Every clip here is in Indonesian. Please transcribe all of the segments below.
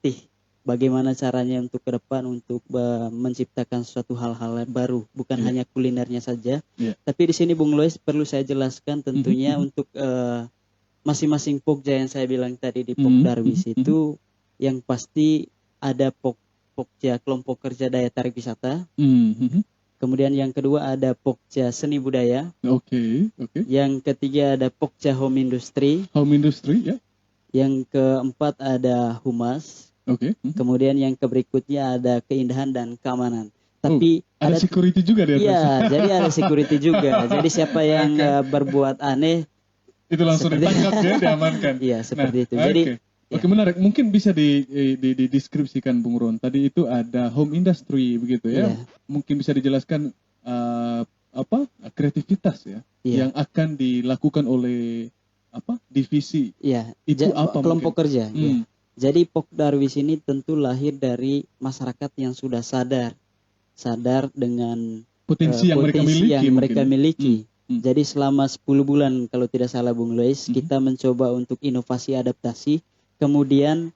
melatih bagaimana caranya untuk ke depan untuk menciptakan suatu hal-hal baru, bukan hanya kulinernya saja. Tapi di sini Bung Lois perlu saya jelaskan tentunya untuk masing-masing Pokja yang saya bilang tadi di Pok Darwis itu yang pasti ada Pokja kelompok kerja daya tarik wisata. Kemudian yang kedua ada Pokja seni budaya. Yang ketiga ada Pokja home industry. Ya. Yang keempat ada humas. Kemudian yang berikutnya ada keindahan dan keamanan. Tapi ada security juga di atas. Iya, jadi ada security juga. Jadi siapa yang berbuat aneh itu langsung ditangkap ya, diamankan. Iya, seperti itu. Jadi menarik. Mungkin bisa dideskripsikan Bung Ron. Tadi itu ada home industry begitu ya. Mungkin bisa dijelaskan kreativitas ya yang akan dilakukan oleh divisi. Itu apa kelompok kerja. Jadi Pok Darwis ini tentu lahir dari masyarakat yang sudah sadar dengan potensi yang mereka miliki. Jadi selama 10 bulan kalau tidak salah Bung Lois, kita mencoba untuk inovasi adaptasi. Kemudian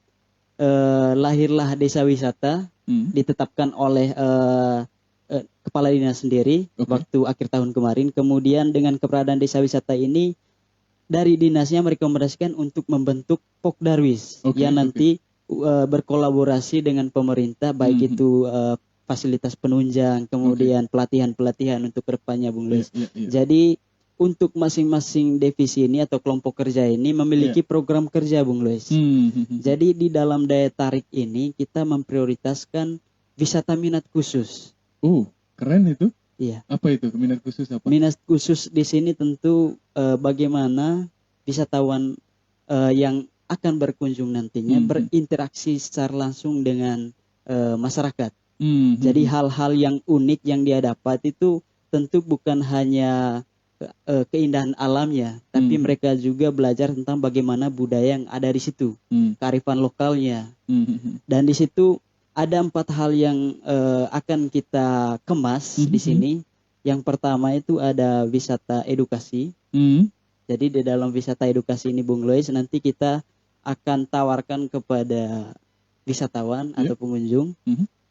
lahirlah desa wisata, ditetapkan oleh kepala dinas sendiri waktu akhir tahun kemarin. Kemudian dengan keberadaan desa wisata ini, dari dinasnya merekomendasikan untuk membentuk Pok Darwis yang nanti berkolaborasi dengan pemerintah, baik itu fasilitas penunjang, kemudian pelatihan-pelatihan untuk kedepannya Bung Lois. Jadi untuk masing-masing divisi ini atau kelompok kerja ini memiliki program kerja Bung Lois. Jadi di dalam daya tarik ini kita memprioritaskan wisata minat khusus. Keren itu. Iya. Apa itu minat khusus apa? Minat khusus di sini tentu bagaimana wisatawan yang akan berkunjung nantinya berinteraksi secara langsung dengan masyarakat. Jadi hal-hal yang unik yang dia dapat itu tentu bukan hanya keindahan alamnya, tapi mereka juga belajar tentang bagaimana budaya yang ada di situ, kearifan lokalnya. Dan di situ ada 4 hal yang akan kita kemas di sini. Yang pertama itu ada wisata edukasi. Jadi di dalam wisata edukasi ini Bung Lois nanti kita akan tawarkan kepada wisatawan atau pengunjung.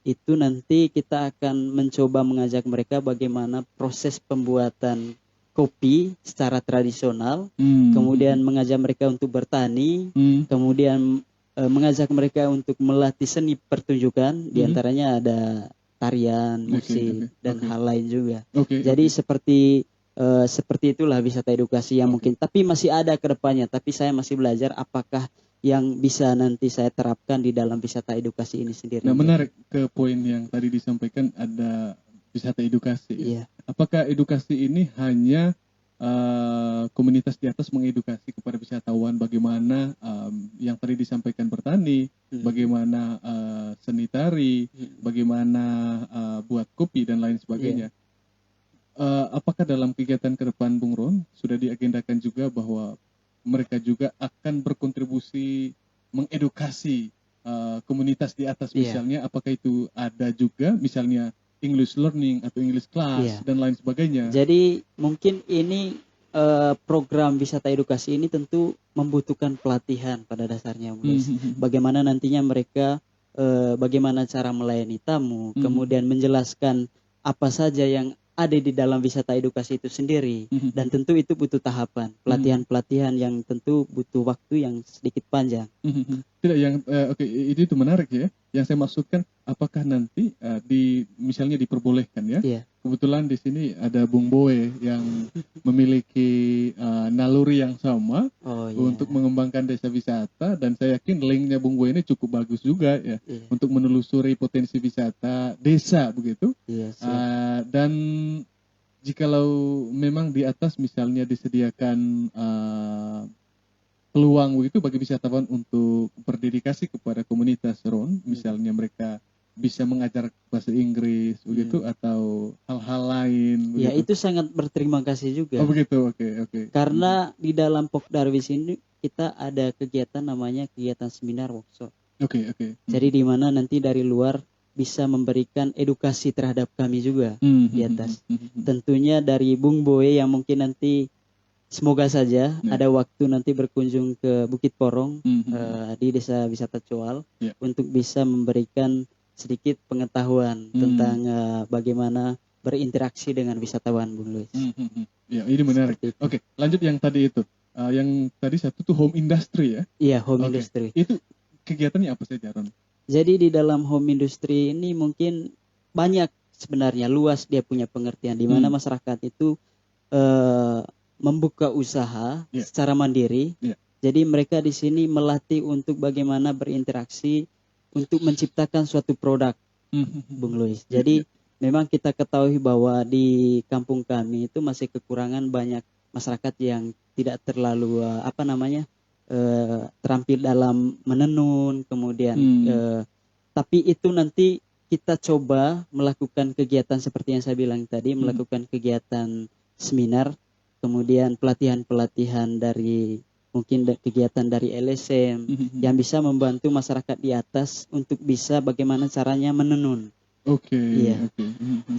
Itu nanti kita akan mencoba mengajak mereka bagaimana proses pembuatan kopi secara tradisional. Kemudian mengajak mereka untuk bertani. Kemudian mengajak mereka untuk melatih seni pertunjukan, diantaranya ada tarian, musik, dan hal lain juga. Jadi seperti itulah wisata edukasi yang mungkin, tapi masih ada ke depannya. Tapi saya masih belajar apakah yang bisa nanti saya terapkan di dalam wisata edukasi ini sendiri. Nah, menarik ke poin yang tadi disampaikan ada wisata edukasi. Apakah edukasi ini hanya komunitas di atas mengedukasi kepada wisatawan bagaimana yang tadi disampaikan bertani, bagaimana seni tari, bagaimana buat kopi dan lain sebagainya. Apakah dalam kegiatan ke depan Bung Ron sudah diagendakan juga bahwa mereka juga akan berkontribusi mengedukasi komunitas di atas misalnya, apakah itu ada juga misalnya English learning atau English class dan lain sebagainya. Jadi mungkin ini program wisata edukasi ini tentu membutuhkan pelatihan pada dasarnya. Bagaimana nantinya mereka bagaimana cara melayani tamu, kemudian menjelaskan apa saja yang ada di dalam wisata edukasi itu sendiri. Dan tentu itu butuh tahapan, pelatihan-pelatihan yang tentu butuh waktu yang sedikit panjang. Tidak, yang itu menarik ya. Yang saya maksudkan, apakah nanti misalnya diperbolehkan ya? Kebetulan di sini ada Bung Boe yang memiliki naluri yang sama untuk mengembangkan desa wisata, dan saya yakin linknya Bung Boe ini cukup bagus juga ya untuk menelusuri potensi wisata desa begitu. Dan jikalau memang di atas misalnya disediakan peluang begitu bagi wisatawan untuk berdedikasi kepada komunitas Ron, misalnya mereka bisa mengajar bahasa Inggris begitu atau hal-hal lain begitu. Ya, itu sangat berterima kasih juga. Oh begitu, oke. Karena di dalam Pok Darwis ini kita ada kegiatan namanya kegiatan seminar workshop. Oke. Jadi di mana nanti dari luar bisa memberikan edukasi terhadap kami juga di atas. Tentunya dari Bung Boe yang mungkin nanti semoga saja ada waktu nanti berkunjung ke Bukit Porong di Desa Wisata Coal untuk bisa memberikan sedikit pengetahuan tentang bagaimana berinteraksi dengan wisatawan, Bung Luis. Ya, ini menarik. Oke, lanjut yang tadi itu. Yang tadi satu tuh home industry ya? Iya, home industry. Itu kegiatannya apa saja, Ron? Jadi di dalam home industry ini mungkin banyak sebenarnya, luas dia punya pengertian di mana masyarakat itu membuka usaha secara mandiri. Jadi mereka di sini melatih untuk bagaimana berinteraksi untuk menciptakan suatu produk, Bung Luis. Jadi memang kita ketahui bahwa di kampung kami itu masih kekurangan banyak masyarakat yang tidak terlalu terampil dalam menenun, kemudian tapi itu nanti kita coba melakukan kegiatan seperti yang saya bilang tadi, melakukan kegiatan seminar, kemudian pelatihan dari mungkin kegiatan dari LSM yang bisa membantu masyarakat di atas untuk bisa bagaimana caranya menenun.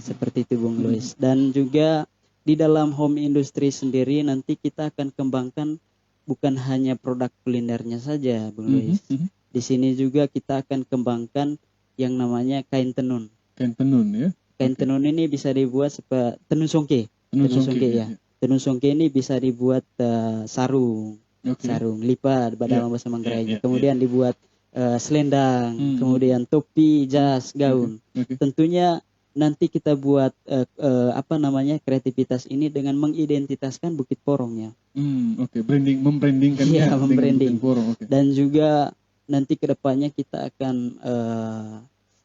Seperti itu, Bung Luis. Dan juga di dalam home industry sendiri nanti kita akan kembangkan bukan hanya produk kulinernya saja, Bung Luis. Di sini juga kita akan kembangkan yang namanya kain tenun. Kain tenun ya. Kain tenun ini bisa dibuat seperti tenun songke. Tenun songke ya. Tenun songke ini bisa dibuat sarung, sarung lipat dalam bahasa Manggarainya. Kemudian dibuat selendang, kemudian topi, jas, gaun. Tentunya nanti kita buat kreativitas ini dengan mengidentitaskan Bukit Porongnya. Membrandingkannya. Iya, membranding. Dan juga nanti kedepannya kita akan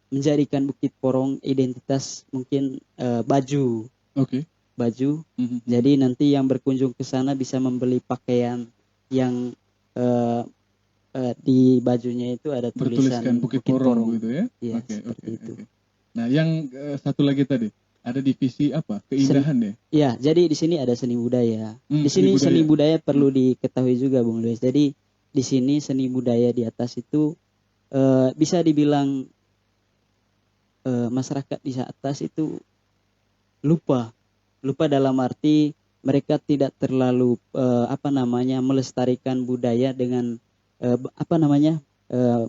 menjadikan Bukit Porong identitas mungkin baju. Baju. Jadi nanti yang berkunjung ke sana bisa membeli pakaian yang di bajunya itu ada tulisan Bukit Porong gitu ya. Iya, seperti itu. Nah, yang satu lagi tadi ada divisi apa? Keindahan ya? Iya, jadi di sini ada seni budaya. Di sini seni budaya perlu diketahui juga, Bung Luis. Jadi di sini seni budaya di atas itu bisa dibilang masyarakat di atas itu lupa dalam arti mereka tidak terlalu melestarikan budaya dengan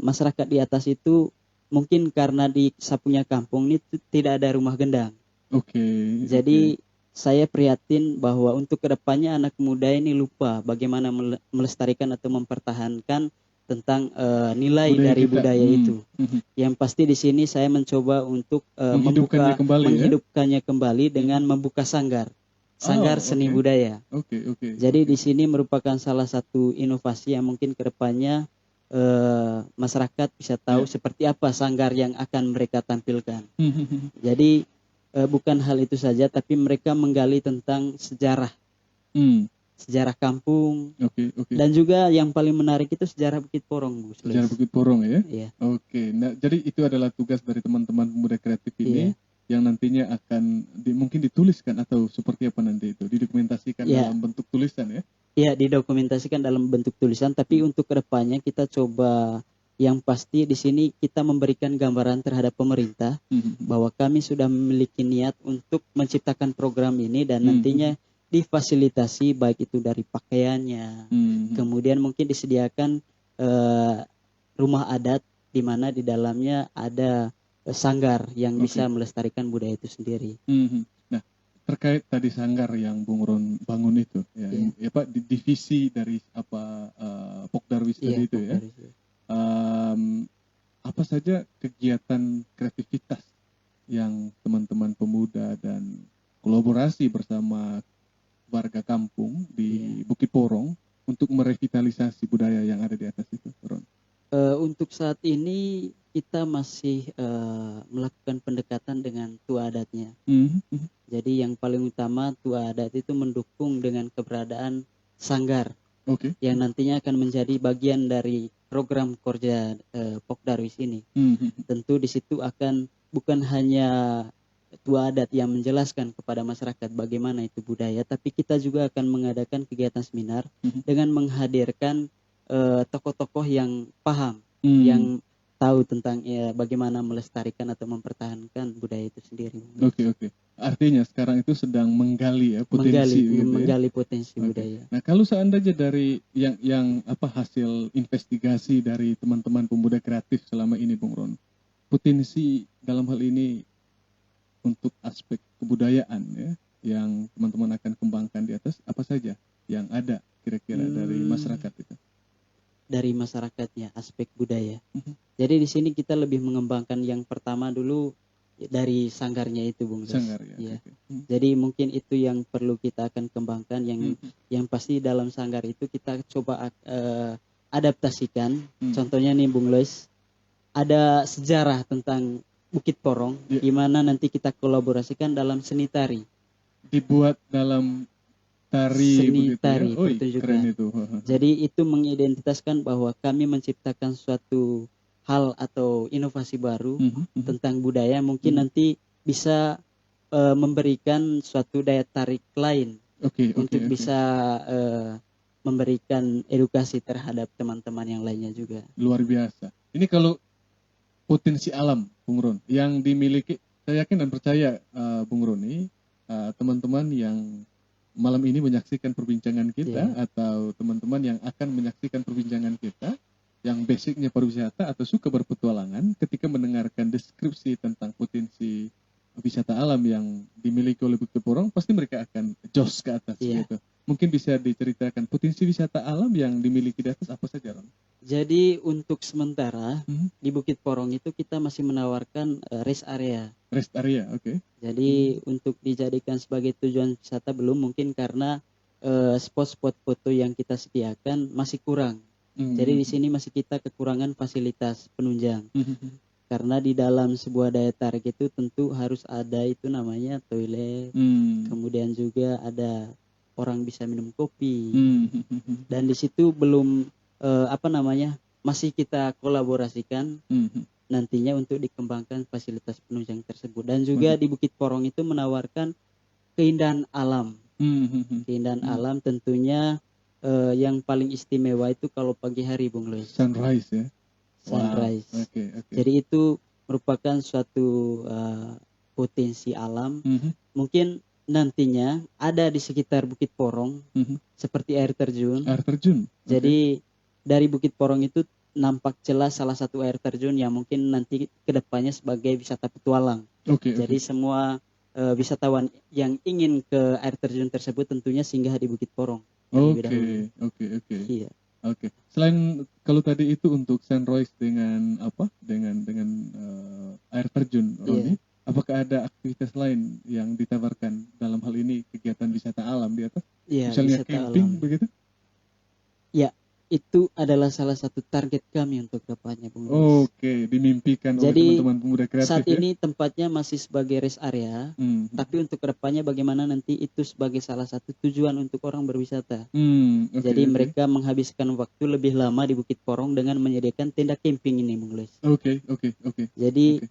masyarakat di atas itu. Mungkin karena di Sapunya Kampung ini tidak ada rumah gendang. Jadi saya prihatin bahwa untuk kedepannya anak muda ini lupa bagaimana melestarikan atau mempertahankan tentang nilai budaya dari kita. Budaya itu. Yang pasti di sini saya mencoba untuk menghidupkannya kembali dengan membuka sanggar seni budaya. Jadi di sini merupakan salah satu inovasi yang mungkin kedepannya masyarakat bisa tahu seperti apa sanggar yang akan mereka tampilkan. Jadi bukan hal itu saja, tapi mereka menggali tentang sejarah kampung, dan juga yang paling menarik itu sejarah Bukit Porong, Bu. Sejarah Bukit Porong ya. Nah, jadi itu adalah tugas dari teman-teman pemuda kreatif ini yang nantinya akan mungkin dituliskan atau seperti apa nanti itu didokumentasikan dalam bentuk tulisan ya. Iya, didokumentasikan dalam bentuk tulisan, tapi untuk kedepannya kita coba yang pasti di sini kita memberikan gambaran terhadap pemerintah bahwa kami sudah memiliki niat untuk menciptakan program ini dan nantinya difasilitasi baik itu dari pakaiannya, kemudian mungkin disediakan rumah adat di mana di dalamnya ada sanggar yang bisa melestarikan budaya itu sendiri. Terkait tadi sanggar yang Bung Ron bangun itu, divisi dari Pokdarwis tadi itu ya. Apa saja kegiatan kreativitas yang teman-teman pemuda dan kolaborasi bersama warga kampung di Bukit Porong untuk merevitalisasi budaya yang ada di atas itu, Ron? Untuk saat ini kita masih melakukan pendekatan dengan tua adatnya. Jadi yang paling utama tua adat itu mendukung dengan keberadaan sanggar yang nantinya akan menjadi bagian dari program Korja Pokdarwis ini. Tentu di situ akan bukan hanya tua adat yang menjelaskan kepada masyarakat bagaimana itu budaya, tapi kita juga akan mengadakan kegiatan seminar dengan menghadirkan tokoh-tokoh yang paham, yang tahu tentang ya bagaimana melestarikan atau mempertahankan budaya itu sendiri. Oke. Artinya sekarang itu sedang menggali ya potensi menggali potensi budaya. Nah, kalau seandainya dari yang hasil investigasi dari teman-teman pemuda kreatif selama ini, Bung Ron, potensi dalam hal ini untuk aspek kebudayaan ya yang teman-teman akan kembangkan di atas apa saja yang ada kira-kira dari masyarakat itu? Dari masyarakatnya aspek budaya. Jadi di sini kita lebih mengembangkan yang pertama dulu dari sanggarnya itu, Bung. Sanggar ya. Okay. Jadi mungkin itu yang perlu kita akan kembangkan yang pasti dalam sanggar itu kita coba adaptasikan. Contohnya nih Bung Lois, ada sejarah tentang Bukit Porong gimana nanti kita kolaborasikan dalam seni tari. Dibuat dalam seni tari pertunjukan. Itu. Jadi itu mengidentitaskan bahwa kami menciptakan suatu hal atau inovasi baru tentang budaya, mungkin nanti bisa memberikan suatu daya tarik lain untuk bisa memberikan edukasi terhadap teman-teman yang lainnya juga. Luar biasa. Ini kalau potensi alam, Bung Ron, yang dimiliki, saya yakin dan percaya Bung Ron ini teman-teman yang malam ini menyaksikan perbincangan kita atau teman-teman yang akan menyaksikan perbincangan kita yang basicnya pariwisata atau suka berpetualangan, ketika mendengarkan deskripsi tentang potensi wisata alam yang dimiliki oleh Bukit Porong, pasti mereka akan jos ke atas gitu. Mungkin bisa diceritakan potensi wisata alam yang dimiliki di atas apa saja, Ron? Jadi untuk sementara di Bukit Porong itu kita masih menawarkan rest area. Rest area, oke. Jadi untuk dijadikan sebagai tujuan wisata belum, mungkin karena spot-spot foto yang kita sediakan masih kurang. Jadi di sini masih kita kekurangan fasilitas penunjang. Karena di dalam sebuah daya tarik itu tentu harus ada itu namanya toilet, kemudian juga ada orang bisa minum kopi, dan di situ belum masih kita kolaborasikan nantinya untuk dikembangkan fasilitas penunjang tersebut. Dan juga di Bukit Porong itu menawarkan keindahan alam, keindahan alam tentunya yang paling istimewa itu kalau pagi hari, Bung Lois. Sunrise ya. Sunrise. Wow. Okay. Jadi itu merupakan suatu potensi alam. Mungkin nantinya ada di sekitar Bukit Porong seperti air terjun. Air terjun. Jadi dari Bukit Porong itu nampak jelas salah satu air terjun yang mungkin nanti kedepannya sebagai wisata petualang. Jadi semua wisatawan yang ingin ke air terjun tersebut tentunya singgah di Bukit Porong. Oke. Iya. Oke. Selain kalau tadi itu untuk sunrise dengan air terjun, Roni, apakah ada aktivitas lain yang ditawarkan dalam hal ini kegiatan wisata alam di atas? Misalnya camping alam. Begitu? Ya, itu adalah salah satu target kami untuk depannya, Bung. Oke, dimimpikan oleh teman-teman pemuda kreatif. Saat ini tempatnya masih sebagai rest area, tapi untuk kedepannya bagaimana nanti itu sebagai salah satu tujuan untuk orang berwisata. Jadi mereka menghabiskan waktu lebih lama di Bukit Porong dengan menyediakan tenda camping ini, Bung Les. Oke. Jadi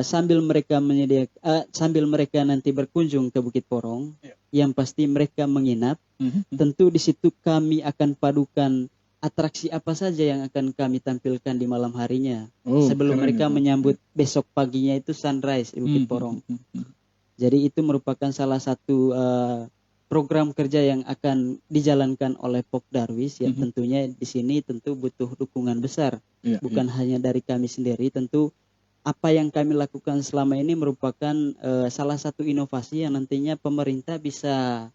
sambil mereka nanti berkunjung ke Bukit Porong, yang pasti mereka menginap. Tentu di situ kami akan padukan atraksi apa saja yang akan kami tampilkan di malam harinya sebelum mereka menyambut besok paginya itu sunrise di Bukit Porong. Jadi itu merupakan salah satu program kerja yang akan dijalankan oleh Pok Darwis ya. Tentunya di sini tentu butuh dukungan besar, bukan hanya dari kami sendiri. Tentu apa yang kami lakukan selama ini merupakan salah satu inovasi yang nantinya pemerintah bisa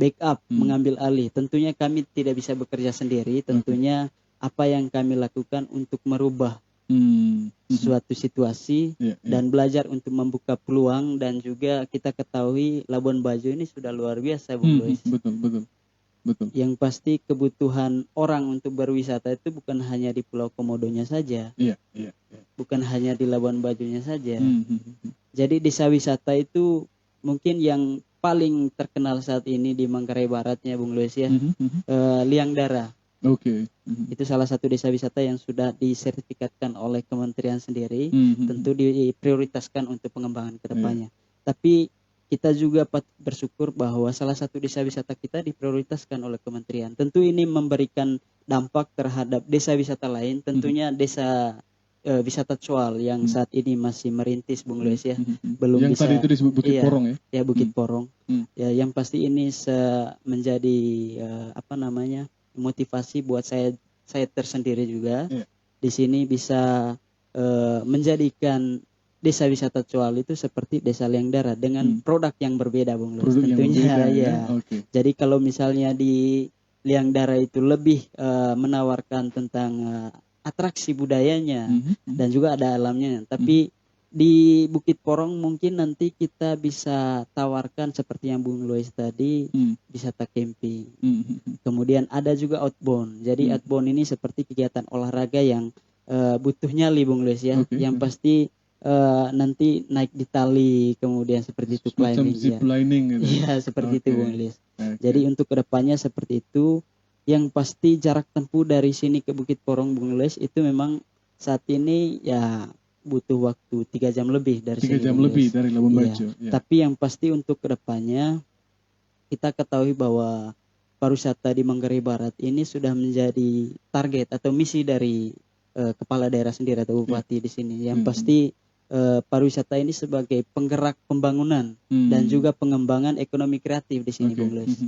backup mengambil alih. Tentunya kami tidak bisa bekerja sendiri. Tentunya apa yang kami lakukan untuk merubah suatu situasi dan belajar untuk membuka peluang. Dan juga kita ketahui Labuan Bajo ini sudah luar biasa, Bung Lois. Betul. Yang pasti kebutuhan orang untuk berwisata itu bukan hanya di Pulau Komodonya saja, bukan hanya di Labuan Bajonya saja. Jadi desa wisata itu mungkin yang paling terkenal saat ini di Manggarai Baratnya, Bung Lois ya, Liangdara. Itu salah satu desa wisata yang sudah disertifikatkan oleh kementerian sendiri. Tentu diprioritaskan untuk pengembangan kedepannya. Tapi kita juga bersyukur bahwa salah satu desa wisata kita diprioritaskan oleh kementerian. Tentu ini memberikan dampak terhadap desa wisata lain, tentunya desa wisata Coal yang saat ini masih merintis, Bung Luis ya, belum yang bisa. Tadi itu disebut Bukit Porong ya? Ya, Bukit Porong. Ya, yang pasti ini menjadi motivasi buat saya tersendiri juga. Di sini bisa menjadikan desa wisata Coal itu seperti desa liang darat dengan produk yang berbeda, Bung Luis. Tentunya ya. Okay. Jadi kalau misalnya di liang darat itu lebih menawarkan tentang atraksi budayanya dan juga ada alamnya. Tapi di Bukit Porong mungkin nanti kita bisa tawarkan seperti yang Bung Lois tadi, wisata camping. Kemudian ada juga outbound. Jadi outbound ini seperti kegiatan olahraga yang butuh nyali, Bung Lois ya. Okay. Yang pasti nanti naik di tali, kemudian seperti itu climbing ya. Iya, seperti itu, Bung Lois. Jadi untuk kedepannya seperti itu. Yang pasti jarak tempuh dari sini ke Bukit Porong, Bung Lois, itu memang saat ini ya butuh waktu 3 jam lebih dari 3 jam lebih dari Labuan Bajo. Ya. Tapi yang pasti untuk kedepannya kita ketahui bahwa pariwisata di Manggarai Barat ini sudah menjadi target atau misi dari kepala daerah sendiri atau bupati di sini. Yang pasti pariwisata ini sebagai penggerak pembangunan dan juga pengembangan ekonomi kreatif di sini, Bung Luis.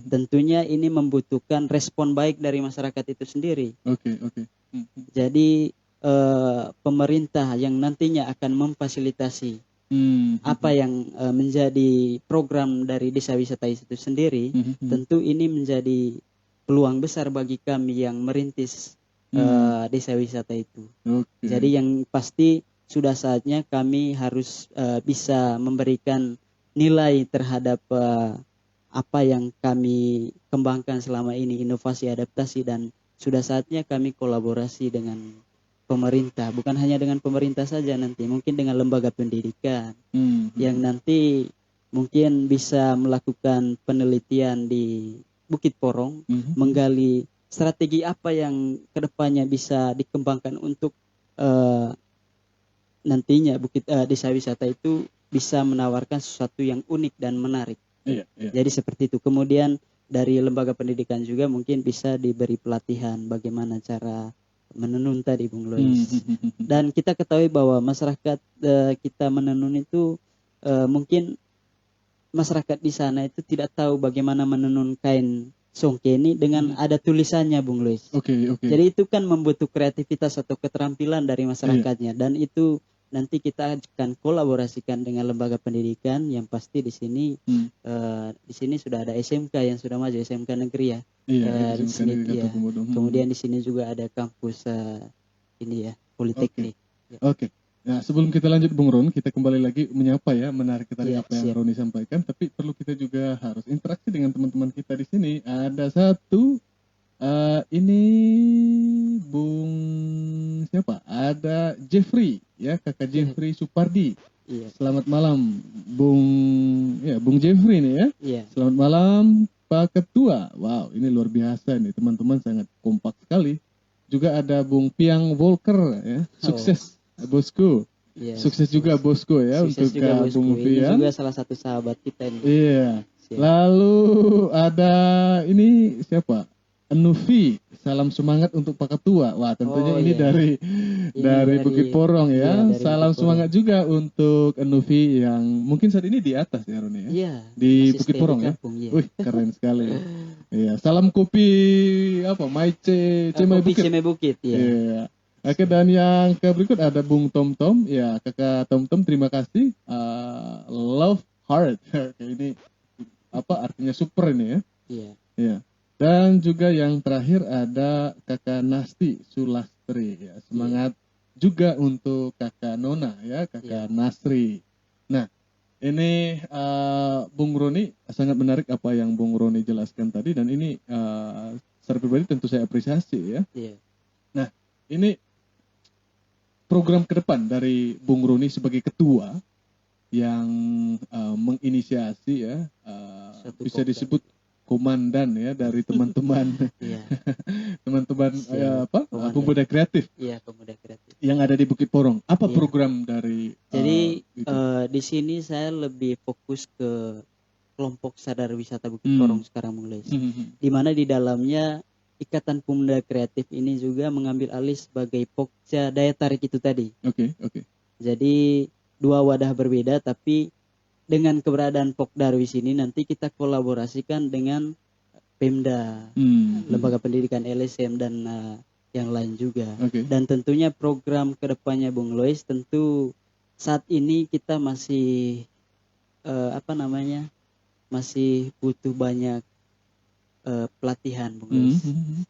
Tentunya ini membutuhkan respon baik dari masyarakat itu sendiri. Jadi pemerintah yang nantinya akan memfasilitasi apa yang menjadi program dari desa wisata itu sendiri, tentu ini menjadi peluang besar bagi kami yang merintis desa wisata itu. Jadi yang pasti sudah saatnya kami harus bisa memberikan nilai terhadap apa yang kami kembangkan selama ini, inovasi, adaptasi, dan sudah saatnya kami kolaborasi dengan pemerintah, bukan hanya dengan pemerintah saja nanti, mungkin dengan lembaga pendidikan yang nanti mungkin bisa melakukan penelitian di Bukit Porong, menggali strategi apa yang kedepannya bisa dikembangkan untuk nantinya desa wisata itu bisa menawarkan sesuatu yang unik dan menarik. Jadi seperti itu. Kemudian dari lembaga pendidikan juga mungkin bisa diberi pelatihan bagaimana cara menenun tadi, Bung Lois. Dan kita ketahui bahwa masyarakat kita menenun itu mungkin masyarakat di sana itu tidak tahu bagaimana menenun kain songke ini dengan ada tulisannya, Bung Lois. Jadi itu kan membutuhkan kreativitas atau keterampilan dari masyarakatnya, dan itu nanti kita akan kolaborasikan dengan lembaga pendidikan yang pasti di sini di sini sudah ada SMK yang sudah maju, SMK negeri ya. Di sini ya. Kemudian di sini juga ada kampus ini ya, Politeknik. Nah, sebelum kita lanjut Bung Ron, kita kembali lagi menyapa ya, menarik dari apa yang Roni sampaikan, tapi perlu kita juga harus interaksi dengan teman-teman kita di sini. Ada satu ini Bung siapa? Ada Jeffrey ya, Kakak Jeffrey Supardi. Selamat malam Bung Jeffrey nih ya. Selamat malam Pak Ketua. Wow, ini luar biasa nih, teman-teman sangat kompak sekali. Juga ada Bung Piang Volker ya. Sukses bosku. Sukses juga bosku ya. Sukses untuk juga, Bung Piang. Ini juga salah satu sahabat kita ini. Lalu ada ini siapa? Nufi, salam semangat untuk Pak Ketua. Wah, tentunya ini dari Bukit Porong ya. Salam semangat juga untuk Nufi yang mungkin saat ini di atas ya, Roni ya. Di Bukit Porong ya. Wih, keren sekali. Salam kopi apa? Maice Cemai Bukit. Cemai Bukit ya. Oke, dan yang ke berikut ada Bung Tom Tom ya, Kakak Tom Tom, terima kasih. Love heart. Ini apa artinya super ini ya? Iya. Dan juga yang terakhir ada Kakak Nasti Sulastri ya. Semangat juga untuk Kakak Nona ya, Kakak Nasri. Nah, ini Bung Roni sangat menarik apa yang Bung Roni jelaskan tadi, dan ini secara pribadi tentu saya apresiasi ya. Nah, ini program ke depan dari Bung Roni sebagai ketua yang menginisiasi ya, bisa disebut komandan ya dari teman-teman teman-teman pemuda kreatif yang ada di Bukit Porong. Apa program dari jadi di sini saya lebih fokus ke kelompok sadar wisata Bukit Porong sekarang mulai, di mana di dalamnya Ikatan Pemuda Kreatif ini juga mengambil alih sebagai Pokja Daya Tarik itu tadi. Oke. Jadi dua wadah berbeda, tapi dengan keberadaan Pok Darwis ini nanti kita kolaborasikan dengan Pemda, lembaga pendidikan LSM dan yang lain juga. Dan tentunya program kedepannya Bung Lois, tentu saat ini kita masih masih butuh banyak pelatihan Bung Lois.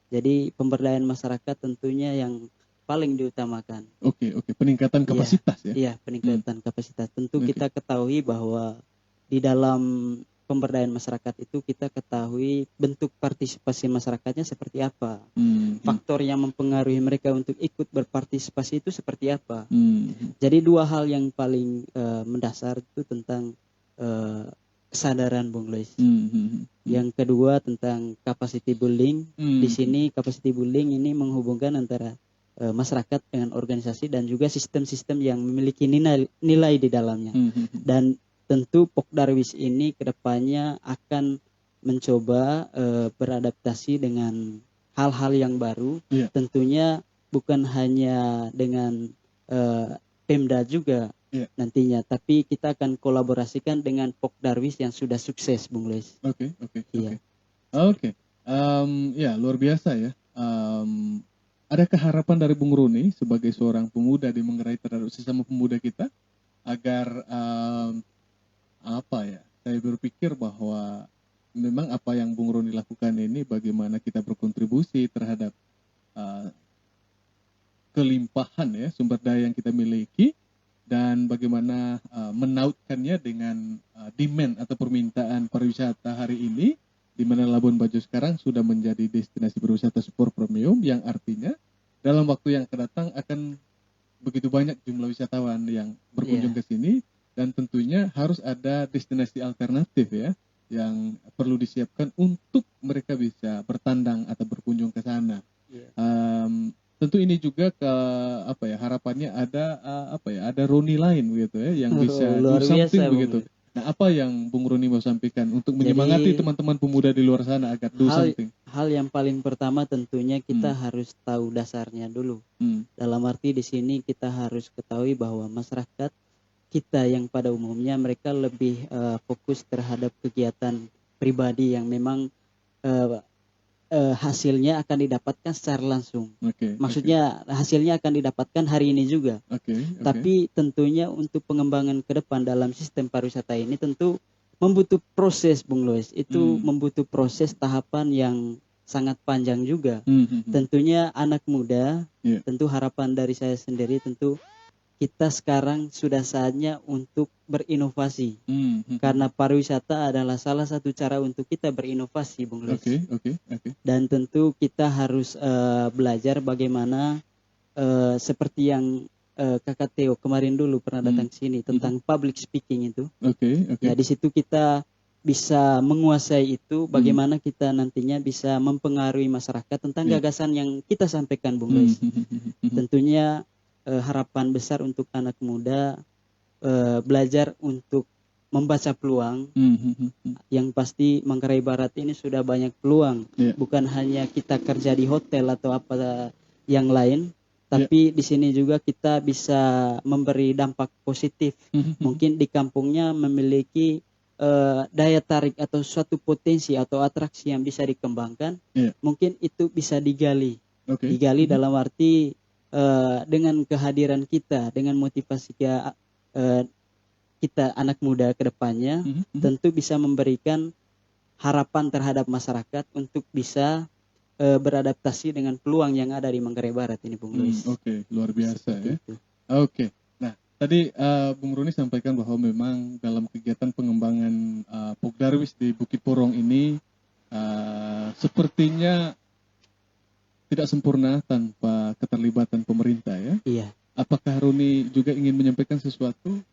Jadi pemberdayaan masyarakat tentunya yang paling diutamakan. Oke. Peningkatan kapasitas ya? Iya, peningkatan kapasitas. Tentu kita ketahui bahwa di dalam pemberdayaan masyarakat itu kita ketahui bentuk partisipasi masyarakatnya seperti apa. Faktor yang mempengaruhi mereka untuk ikut berpartisipasi itu seperti apa. Jadi dua hal yang paling mendasar itu tentang kesadaran Bung Lois. Yang kedua tentang capacity building. Di sini capacity building ini menghubungkan antara masyarakat dengan organisasi dan juga sistem-sistem yang memiliki nilai di dalamnya. Dan tentu Pok Darwis ini kedepannya akan mencoba beradaptasi dengan hal-hal yang baru. Tentunya bukan hanya dengan Pemda juga nantinya, tapi kita akan kolaborasikan dengan Pok Darwis yang sudah sukses, Bung Lois. Oke. Ya, luar biasa ya. Adakah harapan dari Bung Roni sebagai seorang pemuda di menggerai terhadap sesama pemuda kita agar saya berpikir bahwa memang apa yang Bung Roni lakukan ini bagaimana kita berkontribusi terhadap kelimpahan ya sumber daya yang kita miliki dan bagaimana menautkannya dengan demand atau permintaan pariwisata hari ini, di mana Labuan Bajo sekarang sudah menjadi destinasi pariwisata super premium, yang artinya dalam waktu yang akan datang akan begitu banyak jumlah wisatawan yang berkunjung ke sini, dan tentunya harus ada destinasi alternatif ya yang perlu disiapkan untuk mereka bisa bertandang atau berkunjung ke sana. Tentu ini juga harapannya ada Roni lain begitu ya yang bisa do something begitu. Nah, apa yang Bung Roni mau sampaikan untuk menyemangati teman-teman pemuda di luar sana agar do something? Hal yang paling pertama tentunya kita harus tahu dasarnya dulu. Dalam arti di sini kita harus ketahui bahwa masyarakat kita yang pada umumnya mereka lebih fokus terhadap kegiatan pribadi yang memang hasilnya akan didapatkan secara langsung. Maksudnya hasilnya akan didapatkan hari ini juga. Tapi tentunya untuk pengembangan ke depan dalam sistem pariwisata ini tentu membutuh proses, Bung Lois. Itu membutuh proses tahapan yang sangat panjang juga. Tentunya anak muda, tentu harapan dari saya sendiri tentu kita sekarang sudah saatnya untuk berinovasi. Karena pariwisata adalah salah satu cara untuk kita berinovasi, Bung Lois. Dan tentu kita harus belajar bagaimana seperti yang Kakak Theo kemarin dulu pernah datang ke sini tentang public speaking itu. Ya, di situ kita bisa menguasai itu, bagaimana kita nantinya bisa mempengaruhi masyarakat tentang gagasan yang kita sampaikan, Bung Lois. Tentunya harapan besar untuk anak muda belajar untuk membaca peluang. Yang pasti Manggarai Barat ini sudah banyak peluang, bukan hanya kita kerja di hotel atau apa yang lain, tapi di sini juga kita bisa memberi dampak positif. Mungkin di kampungnya memiliki daya tarik atau suatu potensi atau atraksi yang bisa dikembangkan. Mungkin itu bisa digali. Digali dalam arti dengan kehadiran kita, dengan motivasi kita anak muda ke depannya, tentu bisa memberikan harapan terhadap masyarakat untuk bisa beradaptasi dengan peluang yang ada di Manggarai Barat ini, Bung Lois. Luar biasa ya. Nah tadi Bung Roni sampaikan bahwa memang dalam kegiatan pengembangan Pok Darwis di Bukit Porong ini sepertinya tidak sempurna tanpa keterlibatan pemerintah ya. Apakah Roni juga ingin menyampaikan sesuatu?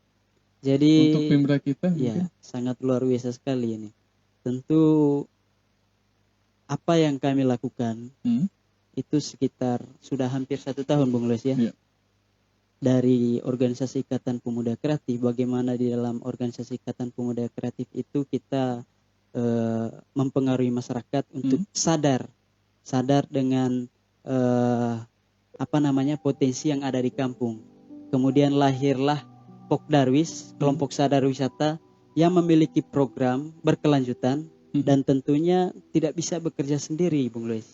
Jadi untuk Pemda kita? Sangat luar biasa sekali ini. Tentu apa yang kami lakukan itu sekitar sudah hampir 1 tahun, Bung Lois ya. Dari organisasi Ikatan Pemuda Kreatif, bagaimana di dalam organisasi Ikatan Pemuda Kreatif itu kita mempengaruhi masyarakat untuk sadar sadar dengan potensi yang ada di kampung. Kemudian lahirlah Pokdarwis, kelompok sadar wisata yang memiliki program berkelanjutan dan tentunya tidak bisa bekerja sendiri, Bung Luis.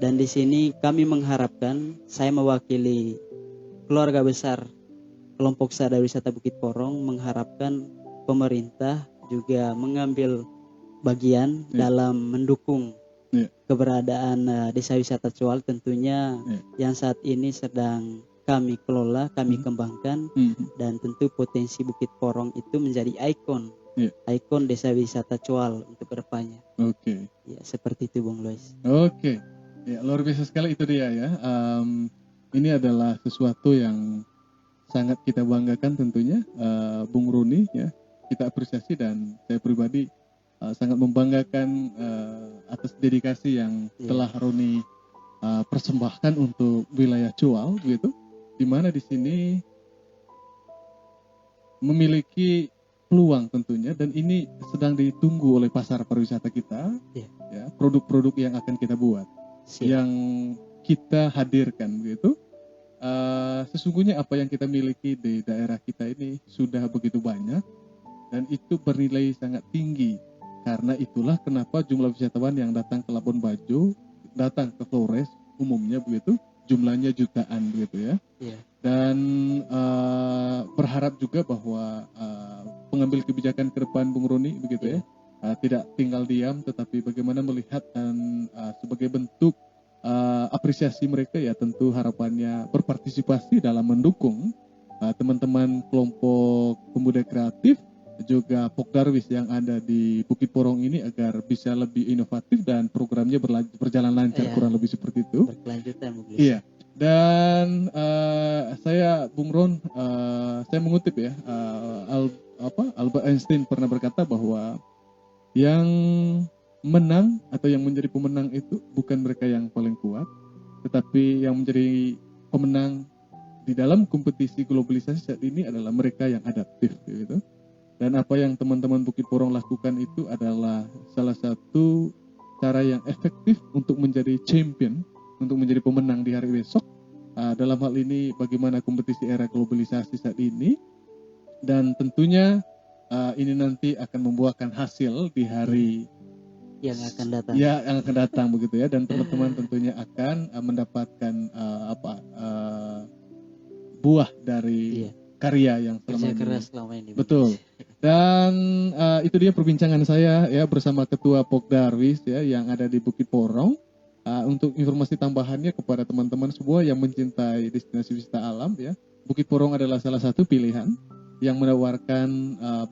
Dan di sini kami mengharapkan, saya mewakili keluarga besar kelompok sadar wisata Bukit Porong mengharapkan pemerintah juga mengambil bagian dalam mendukung keberadaan desa wisata Cual tentunya yang saat ini sedang kami kelola, kami kembangkan dan tentu potensi Bukit Porong itu menjadi ikon desa wisata Cual untuk kedepannya. Oke. Ya, seperti itu Bung Lois. Oke. Ya, luar biasa sekali itu dia ya. Ini adalah sesuatu yang sangat kita banggakan tentunya, Bung Roni ya. Kita apresiasi dan saya pribadi sangat membanggakan atas dedikasi yang telah Roni persembahkan untuk wilayah Cual begitu, di mana di sini memiliki peluang tentunya dan ini sedang ditunggu oleh pasar pariwisata kita ya, produk-produk yang akan kita buat yang kita hadirkan begitu. Sesungguhnya apa yang kita miliki di daerah kita ini sudah begitu banyak dan itu bernilai sangat tinggi. Karena itulah kenapa jumlah wisatawan yang datang ke Labuan Bajo, datang ke Flores umumnya begitu, jumlahnya jutaan begitu ya. Dan berharap juga bahwa pengambil kebijakan ke depan Bung Roni begitu ya, tidak tinggal diam tetapi bagaimana melihat dan sebagai bentuk apresiasi mereka ya tentu harapannya berpartisipasi dalam mendukung teman-teman kelompok pemuda kreatif juga Pokdarwis yang ada di Bukit Porong ini agar bisa lebih inovatif dan programnya berjalan lancar, kurang lebih seperti itu. Berkelanjutan mungkin. Iya. Dan saya Bung Ron, saya mengutip ya, Albert Einstein pernah berkata bahwa yang menang atau yang menjadi pemenang itu bukan mereka yang paling kuat, tetapi yang menjadi pemenang di dalam kompetisi globalisasi saat ini adalah mereka yang adaptif gitu. Dan apa yang teman-teman Bukit Porong lakukan itu adalah salah satu cara yang efektif untuk menjadi champion, untuk menjadi pemenang di hari besok. Dalam hal ini bagaimana kompetisi era globalisasi saat ini. Dan tentunya ini nanti akan membuahkan hasil di hari yang akan datang. Ya, yang akan datang begitu ya. Dan teman-teman tentunya akan mendapatkan buah dari karya yang selama ini. Betul. Dan itu dia perbincangan saya ya bersama Ketua Pokdarwis ya yang ada di Bukit Porong. Untuk informasi tambahannya kepada teman-teman semua yang mencintai destinasi wisata alam ya, Bukit Porong adalah salah satu pilihan yang menawarkan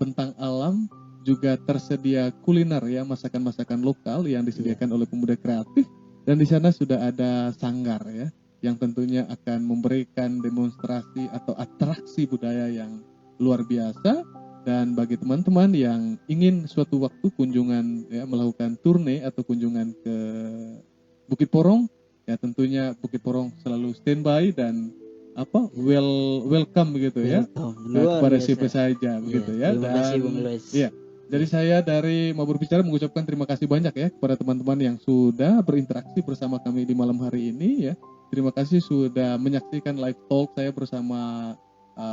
bentang alam, juga tersedia kuliner ya, masakan-masakan lokal yang disediakan oleh pemuda kreatif, dan di sana sudah ada sanggar ya yang tentunya akan memberikan demonstrasi atau atraksi budaya yang luar biasa. Dan bagi teman-teman yang ingin suatu waktu kunjungan ya, melakukan turne atau kunjungan ke Bukit Porong ya, tentunya Bukit Porong selalu standby dan welcome begitu ya kepada siapa saja begitu ya. Terima kasih Bung Lois. Ya, dari saya dari Mau Berbicara mengucapkan terima kasih banyak ya kepada teman-teman yang sudah berinteraksi bersama kami di malam hari ini ya. Terima kasih sudah menyaksikan live talk saya bersama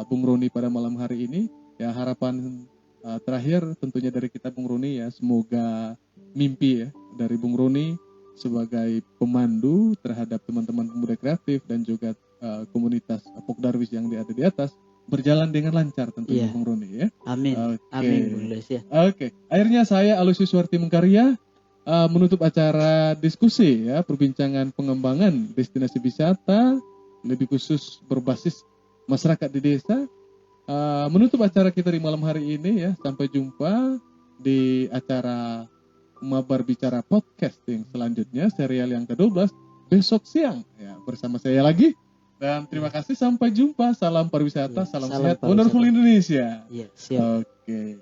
Bung Roni pada malam hari ini. Ya, harapan terakhir tentunya dari kita Bung Roni ya, semoga mimpi ya dari Bung Roni sebagai pemandu terhadap teman-teman pemuda kreatif dan juga komunitas Pokdarwis yang ada di atas berjalan dengan lancar tentunya Bung Roni ya. Amin. Amin Bung Lois ya. Oke. Akhirnya saya Aloysius Suwarti Mengkarya menutup acara diskusi ya, perbincangan pengembangan destinasi wisata lebih khusus berbasis masyarakat di desa. Menutup acara kita di malam hari ini ya. Sampai jumpa di acara Mabar Bicara Podcasting selanjutnya, serial yang ke-12 besok siang ya, bersama saya lagi. Dan terima kasih, sampai jumpa. Salam pariwisata, salam sehat, wonderful Indonesia. Siap. Oke.